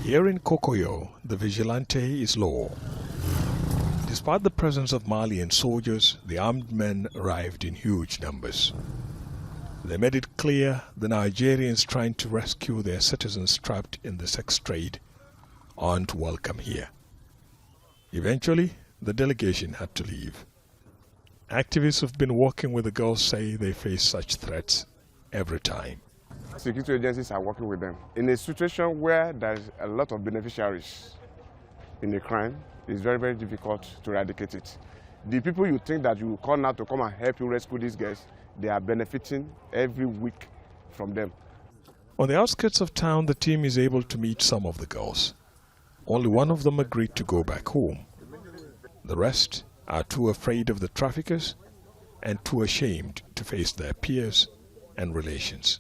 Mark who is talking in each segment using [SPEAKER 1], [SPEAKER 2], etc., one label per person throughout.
[SPEAKER 1] Here in Kokoyo, the vigilante is law. Despite the presence of Malian soldiers, the armed men arrived in huge numbers. They made it clear the Nigerians trying to rescue their citizens trapped in the sex trade aren't welcome here. Eventually, the delegation had to leave. Activists who've been working with the girls say they face such threats every time.
[SPEAKER 2] Security agencies are working with them. In a situation where there's a lot of beneficiaries in a crime, it's very, very difficult to eradicate it. The people you think that you will call now to come and help you rescue these guys, they are benefiting every week from them.
[SPEAKER 1] On the outskirts of town, the team is able to meet some of the girls. Only one of them agreed to go back home. The rest are too afraid of the traffickers and too ashamed to face their peers and relations.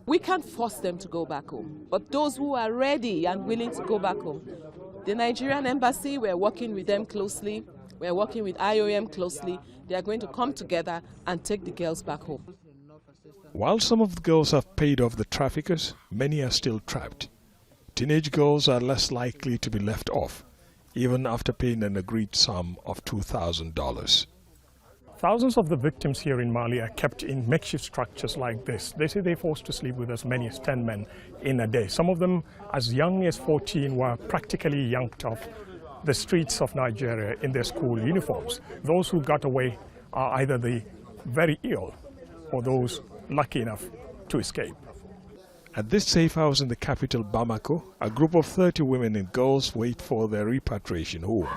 [SPEAKER 3] We can't force them to go back home, but those who are ready and willing to go back home, the Nigerian embassy, we're working with them closely, we're working with IOM closely. They are going to come together and take the girls back home.
[SPEAKER 1] While some of the girls have paid off the traffickers, many are still trapped. Teenage girls are less likely to be left off, even after paying an agreed sum of $2,000.
[SPEAKER 4] Thousands of the victims here in Mali are kept in makeshift structures like this. They say they're forced to sleep with as many as 10 men in a day. Some of them, as young as 14, were practically yanked off the streets of Nigeria in their school uniforms. Those who got away are either the very ill or those lucky enough to escape.
[SPEAKER 1] At this safe house in the capital, Bamako, a group of 30 women and girls wait for their repatriation home.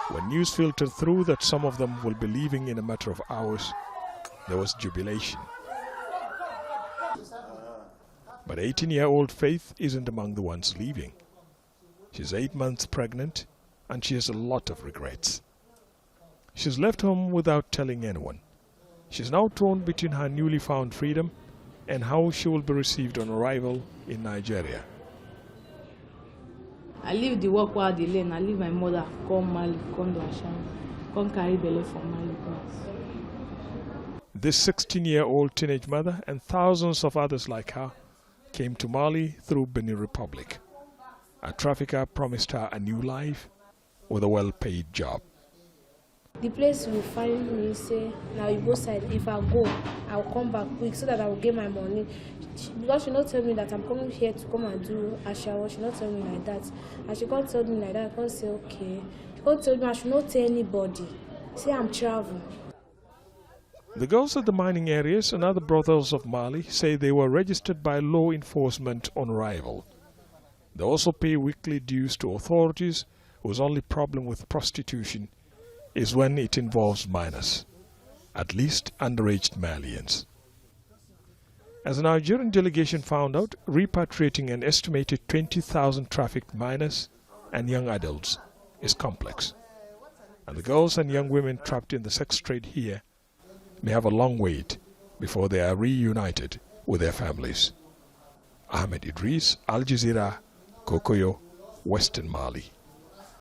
[SPEAKER 1] When news filtered through that some of them will be leaving in a matter of hours, there was jubilation. But 18-year-old Faith isn't among the ones leaving. She's 8 months pregnant and she has a lot of regrets. She's left home without telling anyone. She's now torn between her newly found freedom and how she will be received on arrival in Nigeria.
[SPEAKER 5] I leave the work while they learn. I leave my mother, come Mali, come to Asham, come carry belly from Mali.
[SPEAKER 1] This 16-year-old teenage mother and thousands of others like her came to Mali through Benin Republic. A trafficker promised her a new life with a well-paid job.
[SPEAKER 6] The place will find me, say, now you both side, if I go, I'll come back quick so that I will get my money. Because she not tell me that I'm coming here to come and do a shower, she not tell me like that. And she can't tell me like that, I can't say, okay. She can't tell me I should not tell anybody. Say I'm traveling.
[SPEAKER 1] The girls at the mining areas and other brothels of Mali say they were registered by law enforcement on arrival. They also pay weekly dues to authorities whose only problem with prostitution is when it involves minors, at least underage Malians. As the Nigerian delegation found out, repatriating an estimated 20,000 trafficked minors and young adults is complex. And the girls and young women trapped in the sex trade here may have a long wait before they are reunited with their families. Ahmed Idris, Jazeera, Kokoyo, Western Mali.